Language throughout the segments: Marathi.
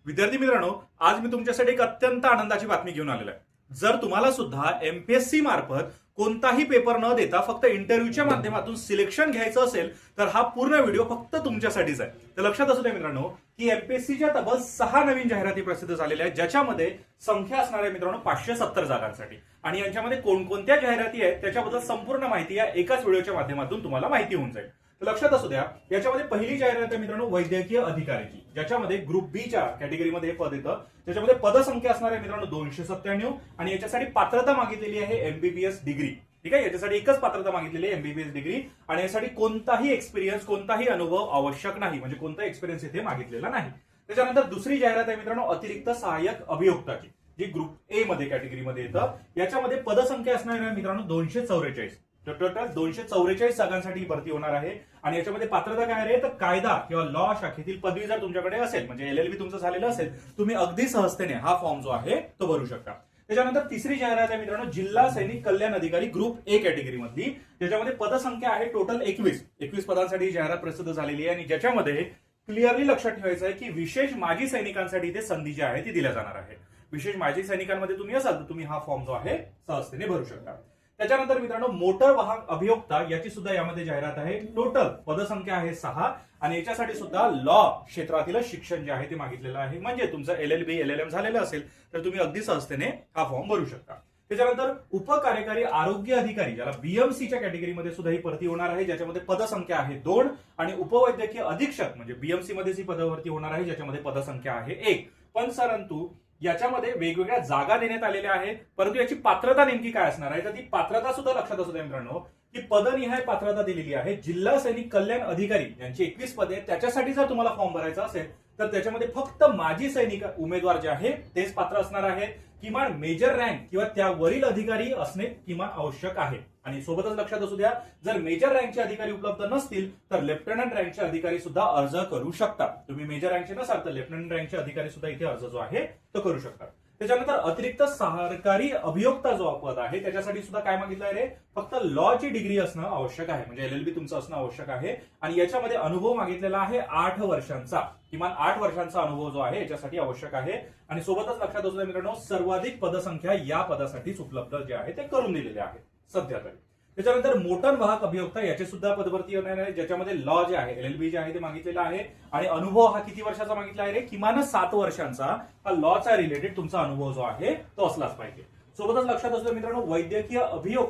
विद्यार्थी मित्रांनो, आज मी तुमच्यासाठी एक अत्यंत आनंदाची बातमी घेऊन आलेलो आहे. जर तुम्हाला सुद्धा एमपीएससी मार्फत कोणताही पेपर न देता फक्त इंटरव्ह्यूच्या माध्यमातून सिलेक्शन घ्यायचं असेल तर हा पूर्ण व्हिडिओ फक्त तुमच्यासाठीच आहे. तर लक्षात असू द्या मित्रांनो की एमपीएससीच्या तब्बल 6 नवीन जाहिराती प्रसिद्ध झालेल्या आहेत, ज्याच्यामध्ये संख्या असणार आहे मित्रांनो 570 जागांसाठी. आणि यांच्यामध्ये कोणकोणत्या जाहिराती आहेत त्याच्याबद्दल संपूर्ण माहिती या एकाच व्हिडिओच्या माध्यमातून तुम्हाला माहिती होऊन जाईल. तर लक्षात असू द्या, याच्यामध्ये पहिली जाहिरात आहे मित्रांनो वैद्यकीय अधिकारीची, ज्याच्यामध्ये ग्रुप बी च्या कॅटेगरीमध्ये हे पद येतं. त्याच्यामध्ये पदसंख्या असणार आहे मित्रांनो 297 आणि याच्यासाठी पात्रता मागितलेली आहे एमबीबीएस डिग्री. ठीक आहे, याच्यासाठी एकच पात्रता मागितलेली आहे एमबीबीएस डिग्री आणि यासाठी कोणताही एक्सपिरियन्स कोणताही अनुभव आवश्यक नाही, म्हणजे कोणता एक्सपिरियन्स इथे मागितलेला नाही. त्याच्यानंतर दुसरी जाहिरात आहे मित्रांनो अतिरिक्त सहाय्यक अभियोक्ताची, जी ग्रुप ए मध्ये कॅटेगरीमध्ये येतं. याच्यामध्ये पदसंख्या असणार आहे मित्रांनो 244. तर टोटल 244 जागांसाठी ही भरती होणार आहे. आणि याच्यामध्ये पात्रता काय आहे तर कायदा किंवा लॉ शाखेतील पदवी जर तुमच्याकडे असेल, म्हणजे एलएलबी तुमचं झालेलं असेल, तुम्ही अगदी सहजतेने हा फॉर्म जो आहे तो भरू शकता. त्याच्यानंतर तिसरी जाहिरात आहे मित्रांनो जिल्हा सैनिक कल्याण अधिकारी ग्रुप ए कॅटेगरी मधली, ज्याच्यामध्ये पदसंख्या आहे टोटल 21 पदांसाठी ही जाहिरात प्रसिद्ध झालेली आहे. आणि ज्याच्यामध्ये क्लिअरली लक्षात ठेवायचं आहे की विशेष माजी सैनिकांसाठी इथे संधी जी आहे ती दिल्या जाणार आहे. विशेष माजी सैनिकांमध्ये तुम्ही असाल तर तुम्ही हा फॉर्म जो आहे सहजतेने भरू शकता. त्याच्यानंतर मित्रांनो मोटर वाहन अभियोक्ता याची सुद्धा यामध्ये जाहिरात आहे. टोटल पदसंख्या आहे 6 आणि याच्यासाठी सुद्धा लॉ क्षेत्रातील शिक्षण जे आहे ते मागितलेलं आहे. म्हणजे तुमचं एलएलबी एलएलएम झालेलं असेल तर तुम्ही अगदी सहजतेने हा फॉर्म भरू शकता. त्याच्यानंतर उपकार्यकारी आरोग्य अधिकारी, ज्याला बीएमसीच्या कॅटेगरीमध्ये सुद्धा ही भरती होणार आहे, ज्याच्यामध्ये पदसंख्या आहे 2 आणि उपवैद्यकीय अधीक्षक म्हणजे बीएमसी मध्येच ही पदभरती होणार आहे, ज्याच्यामध्ये पदसंख्या आहे 1. पण परंतु याच्यामध्ये वेगवेगळ्या जागा देण्यात आलेल्या आहेत, परंतु याची पात्रता नेमकी काय असणार आहे तर ती पात्रता सुद्धा लक्षात असू द्या मित्रांनो की पदनिहाय पात्रता दिलेली आहे. जिल्हा सैनिक कल्याण अधिकारी यांची 21 पदे आहेत, त्याच्यासाठी जर तुम्हाला फॉर्म भरायचा असेल तर त्याच्यामध्ये फक्त माजी सैनिक उमेदवार जे आहे तेच पात्र असणार आहे. किमान मेजर रँक किंवा त्यावरील अधिकारी असणे किमान आवश्यक आहे. आणि सोबतच लक्षात असू द्या, जर मेजर रँकचे अधिकारी उपलब्ध नसतील तर लेफ्टनंट रँकचे अधिकारी सुद्धा अर्ज करू शकतात. तुम्ही मेजर रँकचे नसाल तर लेफ्टनंट रँकचे अधिकारी सुद्धा इथे अर्ज जो आहे तो करू शकतात. त्याच्यानंतर अतिरिक्त सरकारी अभियोक्ता जो पद आहे त्याच्यासाठी सुद्धा काय मागितलं आहे रे, फक्त लॉ ची डिग्री असणं आवश्यक आहे, म्हणजे एलएलबी तुमचं असणं आवश्यक आहे. आणि याच्यामध्ये अनुभव मागितलेला आहे 8 वर्षांचा, किमान 8 वर्षांचा अनुभव जो आहे याच्यासाठी आवश्यक आहे. आणि सोबतच लक्षात असू द्या मित्रांनो सर्वाधिक पदसंख्या या पदासाठीच उपलब्ध जे आहे ते करून दिलेले आहे सध्या तरी. त्याच्यानंतर मोटर वाहक अभियोक्ता याची सुद्धा पदभरती होणार आहे, ज्याच्यामध्ये लॉ जे आहे एलएलबी जे आहे ते मागितलेला आहे. आणि अनुभव हा किती वर्षाचा मागितला आहे रे, किमान 7 वर्षांचा हा लॉचा रिलेटेड तुमचा अनुभव जो आहे तो असलाच पाहिजे. सोबतच लक्षात असू मित्रांनो वैद्यकीय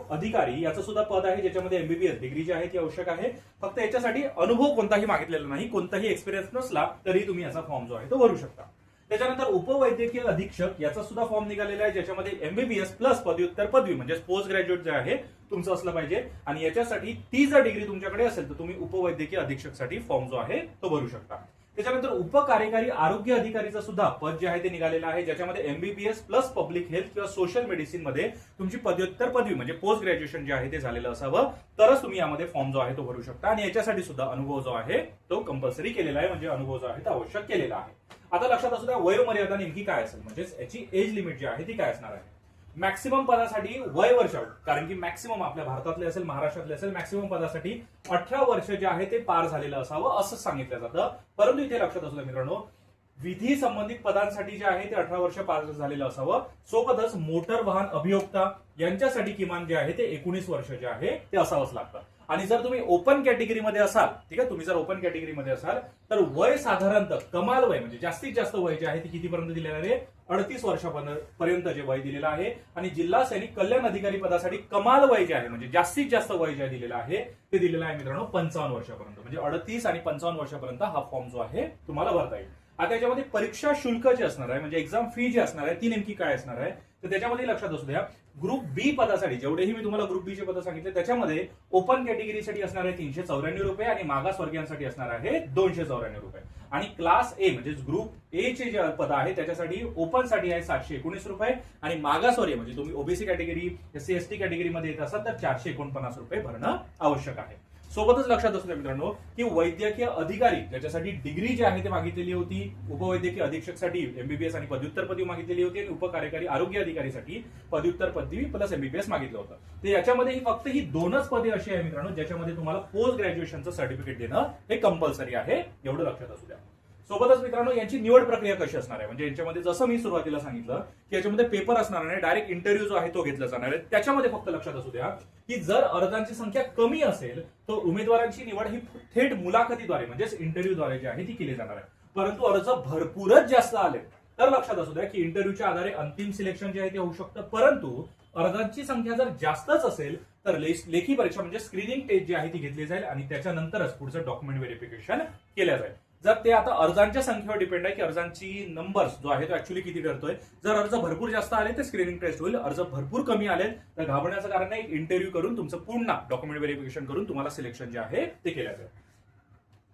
अधिकारी याचं सुद्धा पद आहे, ज्याच्यामध्ये एमबीबीएस डिग्री जी आहे ती आवश्यक आहे. फक्त याच्यासाठी अनुभव कोणताही मागितलेला नाही, कोणताही एक्सपिरियन्स नसला तरी तुम्ही याचा फॉर्म जो आहे तो भरू शकता. त्याच्यानंतर उपवैद्यकीय अधीक्षक याचा सुद्धा फॉर्म निघालेला आहे, ज्याच्यामध्ये एमबीबीएस प्लस पदव्युत्तर पदवी म्हणजे पोस्ट ग्रॅज्युएट जे आहे तुमचं असलं पाहिजे. आणि याच्यासाठी ती जर डिग्री तुमच्याकडे असेल तर तुम्ही उपवैद्यकीय अधीक्षकसाठी फॉर्म जो आहे तो भरू शकता. त्याच्यानंतर उपकार्यकारी आरोग्य अधिकारीचं सुद्धा पद जे आहे ते निघालेलं आहे, ज्याच्यामध्ये एमबीबीएस प्लस पब्लिक हेल्थ किंवा सोशल मेडिसिन मध्ये तुमची पदव्युत्तर पदवी म्हणजे पोस्ट ग्रॅज्युएशन जे आहे ते झालेलं असावं, तरच तुम्ही यामध्ये फॉर्म जो आहे तो भरू शकता. आणि याच्यासाठी सुद्धा अनुभव जो आहे तो कंपल्सरी केलेला आहे, म्हणजे अनुभव जो आहे तो आवश्यक केलेला आहे. आता लक्षात असू द्या वयोमर्यादा नेमकी काय असेल, म्हणजे याची एज लिमिट जी आहे ती काय असणार आहे. मॅक्सिमम पदासाठी वय वर्ष, कारण की मॅक्सिमम आपल्या भारतातले असेल महाराष्ट्रातले असेल मॅक्सिमम पदासाठी 18 वर्ष जे आहे ते पार झालेलं असावं असं सांगितलं जातं. परंतु इथे लक्षात असू द्या मित्रांनो विधी संबंधित पदांसाठी जे आहे ते 18 वर्ष पार झालेलं असावं. सोबतच मोटर वाहन अभियोक्ता यांच्यासाठी किमान जे आहे ते 19 वर्ष जे आहे ते असावंच लागतं. आणि जर तुम्ही ओपन कॅटेगरीमध्ये असाल, ठीक आहे, तुम्ही जर ओपन कॅटेगरीमध्ये असाल तर वय साधारणतः कमाल वय म्हणजे जास्तीत जास्त वय जे आहे ते कितीपर्यंत दिलेलं आहे 38 वर्षापर्यंत जे वय दिलेलं आहे. आणि जिल्हा सैनिक कल्याण अधिकारी पदासाठी कमाल वय जे आहे म्हणजे जास्तीत जास्त वय जे दिलेलं आहे ते दिलेलं आहे मित्रांनो 55 वर्षापर्यंत, म्हणजे 38 आणि 55 वर्षापर्यंत हा फॉर्म जो आहे तुम्हाला भरता येईल. आता याच्यामध्ये परीक्षा शुल्क जे असणार आहे म्हणजे एक्झाम फी जी असणार आहे ती नेमकी काय असणार आहे तर त्याच्यामध्ये लक्षात असू द्या ग्रुप बी पदासाठी जेवढेही मी तुम्हाला ग्रुप बी चे पद सांगितले त्याच्यामध्ये ओपन कॅटेगरीसाठी असणार आहे 394 रुपये आणि मागासवर्गीयांसाठी असणार आहे 294 रुपये. आणि क्लास ए म्हणजे ग्रुप ए चे जे पद आहे त्याच्यासाठी ओपन साठी आहे 719 रुपये आणि मागासवर्गीय म्हणजे तुम्ही ओबीसी कॅटेगरी एससी एसटी कॅटेगरीमध्ये येत असाल तर 449 रुपये भरणं आवश्यक आहे. सोबतच लक्षात असू द्या मित्रांनो की वैद्यकीय अधिकारी ज्याच्यासाठी डिग्री जी आहे ते मागितलेली होती, उपवैद्यकीय अधीक्षकसाठी एमबीबीएस आणि पदव्युत्तर पदवी मागितलेली होती आणि उपकार्यकारी आरोग्य अधिकारीसाठी पदव्युत्तर पदवी प्लस एमबीबीएस मागितलं होतं. तर याच्यामध्ये फक्त ही 2च पदे अशी आहे मित्रांनो ज्याच्यामध्ये तुम्हाला पोस्ट ग्रॅज्युएशनचं सर्टिफिकेट देणं हे कंपल्सरी आहे, एवढं लक्षात असू द्या. सोबतच मित्रांनो यांची निवड प्रक्रिया कशी असणार आहे, म्हणजे यांच्यामध्ये जसं मी सुरुवातीला सांगितलं की याच्यामध्ये पेपर असणार नाही, डायरेक्ट इंटरव्ह्यू जो आहे तो घेतला जाणार आहे. त्याच्यामध्ये फक्त लक्षात असू द्या की जर अर्जांची संख्या कमी असेल तर उमेदवारांची निवड ही थेट मुलाखतीद्वारे म्हणजेच इंटरव्ह्यूद्वारे जी आहे ती केली जाणार आहे. परंतु अर्ज भरपूरच जास्त आले तर लक्षात असू द्या की इंटरव्ह्यूच्या आधारे अंतिम सिलेक्शन जे आहे ते होऊ शकतं. परंतु अर्जांची संख्या जर जास्तच असेल तर लेखी परीक्षा म्हणजे स्क्रीनिंग टेस्ट जी आहे ती घेतली जाईल आणि त्याच्यानंतरच पुढचं डॉक्युमेंट व्हेरिफिकेशन केलं जाईल. जर ते आता अर्जांच्या संख्येवर डिपेंड आहे की अर्जांची नंबर्स जो आहे तो ऍक्च्युअली किती ठरतोय. जर अर्ज भरपूर जास्त आले तर स्क्रीनिंग टेस्ट होईल, अर्ज भरपूर कमी आले तर घाबरण्याचं कारण नाही, इंटरव्ह्यू करून तुमचं पूर्ण डॉक्युमेंट व्हेरिफिकेशन करून तुम्हाला सिलेक्शन जे आहे ते केलं जाईल.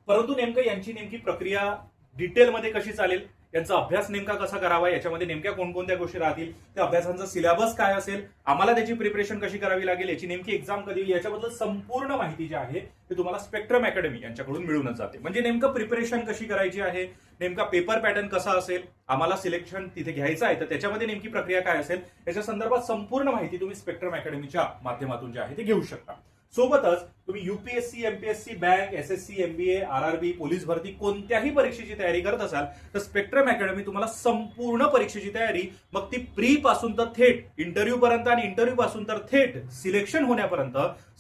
परंतु नेमकं यांची नेमकी प्रक्रिया डिटेलमध्ये कशी चालेल, यांचा अभ्यास नेमका कसा करावा, याच्यामध्ये नेमक्या कोणकोणत्या गोष्टी राहतील, त्या अभ्यासांचा सिलेबस काय असेल, आम्हाला त्याची प्रिपरेशन कशी करावी लागेल, याची नेमकी एक्झाम कधी होईल, याच्याबद्दल संपूर्ण माहिती जी आहे ती तुम्हाला स्पेक्ट्रम अकॅडमी यांच्याकडून मिळूनच जाते. म्हणजे नेमकं प्रिपरेशन कशी करायची आहे, नेमका पेपर पॅटर्न कसा असेल, आम्हाला सिलेक्शन तिथे घ्यायचं आहे तर त्याच्यामध्ये नेमकी प्रक्रिया काय असेल, याच्या संदर्भात संपूर्ण माहिती तुम्ही स्पेक्ट्रम अकॅडमीच्या माध्यमातून जी आहे ते घेऊ शकता. सोबतच तुम्ही UPSC, MPSC, bank, SSC, MBA, RRB, police भरती कोणत्याही परीक्षेची तयारी करत असाल तर स्पेक्ट्रम अकॅडमी तुम्हाला संपूर्ण परीक्षेची तयारी, मग ती प्री पासून तर थेट इंटरव्ह्यू पर्यंत आणि इंटरव्ह्यू पासून तर थेट सिलेक्शन होण्यापर्यंत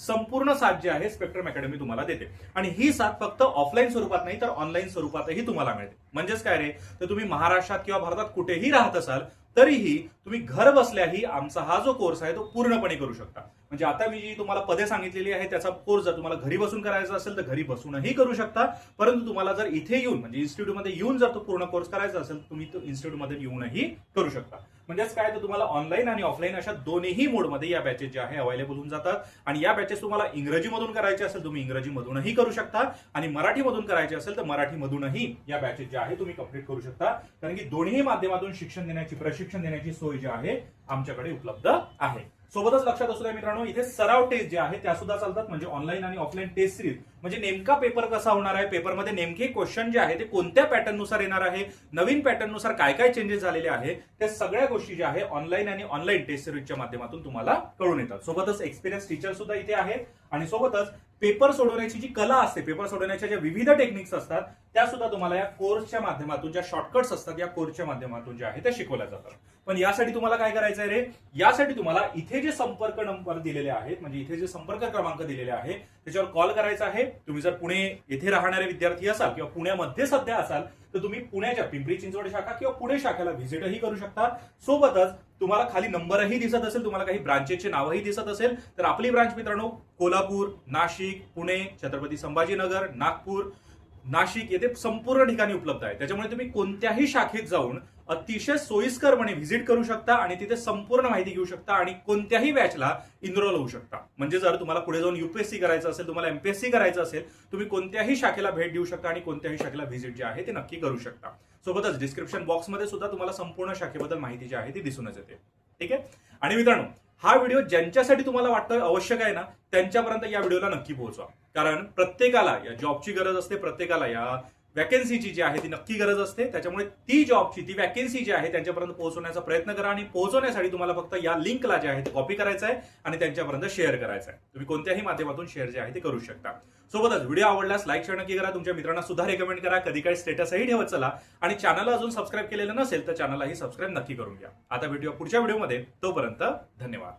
संपूर्ण साथ जी आहे स्पेक्ट्रम अकॅडमी तुम्हाला देते. आणि ही साथ फक्त ऑफलाईन स्वरूपात नाही तर ऑनलाईन स्वरूपातही तुम्हाला मिळते. म्हणजेच काय रे, तर तुम्ही महाराष्ट्रात किंवा भारतात कुठेही राहत असाल तरीही तुम्ही घर बसल्याही आमचा हा जो कोर्स आहे तो पूर्णपणे करू शकता. म्हणजे आता मी जी तुम्हाला पदे सांगितलेली आहे त्याचा कोर्स जर तुम्हाला घरी बसून करायचा असेल तर घरी बसूनही करू शकता. परंतु तुम्हाला जर इथे येऊन म्हणजे इन्स्टिट्यूटमध्ये येऊन जर तो पूर्ण कोर्स करायचा असेल तुम्ही तो इन्स्टिट्यूटमध्ये येऊनही करू शकता. म्हणजेच काय, तर तुम्हाला ऑनलाईन आणि ऑफलाईन अशा दोन्ही मोडमध्ये या बॅचेस जे आहे अवेलेबल होऊन जातात. आणि या बॅचेस तुम्हाला इंग्रजीमधून करायचे असेल तुम्ही इंग्रजीमधूनही करू शकता आणि मराठीमधून करायचे असेल तर मराठीमधूनही या बॅचेस जे आहे तुम्ही कंप्लीट करू शकता. कारण की दोन्ही माध्यमातून प्रशिक्षण देण्याची सोय जी आहे आमच्याकडे उपलब्ध आहे. सोबतच लक्षात असू द्या मित्रांनो, इथे सराव टेस्ट जे आहे त्या सुद्धा चालतात. म्हणजे ऑनलाईन आणि ऑफलाईन टेस्ट सिरीज, म्हणजे नेमका पेपर कसा होणार आहे, पेपरमध्ये नेमके क्वेश्चन जे आहे ते कोणत्या पॅटर्ननुसार येणार आहे, नवीन पॅटर्ननुसार काय काय चेंजेस झालेले आहे, त्या सगळ्या गोष्टी ज्या आहे ऑनलाईन आणि ऑनलाईन टेस्ट सिरीजच्या माध्यमातून तुम्हाला कळून येतात. सोबतच एक्सपिरियन्स टीचर सुद्धा इथे आहेत आणि सोबतच पेपर सोडवण्याची जी कला असते, पेपर सोडवण्याच्या ज्या विविध टेक्निक्स असतात त्या सुद्धा तुम्हाला या कोर्सच्या माध्यमातून, ज्या शॉर्टकट्स असतात या कोर्सच्या माध्यमातून ज्या आहे त्या शिकवल्या जातात. पण यासाठी तुम्हाला काय करायचं आहे रे, यासाठी तुम्हाला इथे जे संपर्क नंबर दिलेले आहेत म्हणजे इथे जे संपर्क क्रमांक दिलेले आहे त्याच्यावर कॉल करायचा आहे. तुम्ही जर पुणे येथे राहणारे विद्यार्थी असाल किंवा पुण्यामध्ये सध्या असाल तर तुम्ही पुण्याच्या पिंपरी चिंचवड शाखा किंवा पुणे शाखेला व्हिजिटही करू शकता. सोबतच तुम्हाला खाली नंबरही दिसत असेल, तुम्हाला काही ब्रांचेसचे नावही दिसत असेल तर आपली ब्रांच मित्रांनो कोल्हापूर, नाशिक, पुणे, छत्रपती संभाजीनगर, नागपूर, नाशिक येथे संपूर्ण ठिकाणी उपलब्ध आहे. त्याच्यामुळे तुम्ही कोणत्याही शाखेत जाऊन अतिशय सोयीस्करपणे व्हिजिट करू शकता आणि तिथे संपूर्ण माहिती घेऊ शकता आणि कोणत्याही बॅचला इनरोल होऊ शकता. म्हणजे जर तुम्हाला पुढे जाऊन युपीएससी करायचं असेल, तुम्हाला एमपीएससी करायचं असेल, तुम्ही कोणत्याही शाखेला भेट देऊ शकता आणि कोणत्याही शाखेला व्हिजिट जे आहे ते नक्की करू शकता. सोबतच डिस्क्रिप्शन बॉक्समध्ये सुद्धा तुम्हाला संपूर्ण शाखेबद्दल माहिती जी आहे ती दिसूनच येते. ठीक आहे. आणि मित्रांनो, हा व्हिडिओ ज्यांच्यासाठी तुम्हाला वाटतं आवश्यक आहे ना त्यांच्यापर्यंत या व्हिडिओला नक्की पोहोचवा. कारण प्रत्येकाला या जॉबची गरज असते, प्रत्येकाला या वॅकन्सीची जी आहे ती नक्की गरज असते. त्याच्यामुळे ती जॉबची ती वॅकन्सी जी आहे त्यांच्यापर्यंत पोहोचवण्याचा प्रयत्न करा आणि पोहोचवण्यासाठी तुम्हाला फक्त या लिंकला जे आहे ते कॉपी करायचं आहे आणि त्यांच्यापर्यंत शेअर करायचं आहे. तुम्ही कोणत्याही माध्यमातून शेअर जे आहे ते करू शकता. सोबतच व्हिडिओ आवडल्यास लाईक शेअर नक्की करा, तुमच्या मित्रांना सुद्धा रेकमेंड करा, कधी काही स्टेटसही ठेवत चला आणि चॅनलला अजून सबस्क्राईब केलेलं नसेल तर चॅनललाही सबस्क्राईब नक्की करून घ्या. आता भेटूया पुढच्या व्हिडिओमध्ये, तोपर्यंत धन्यवाद.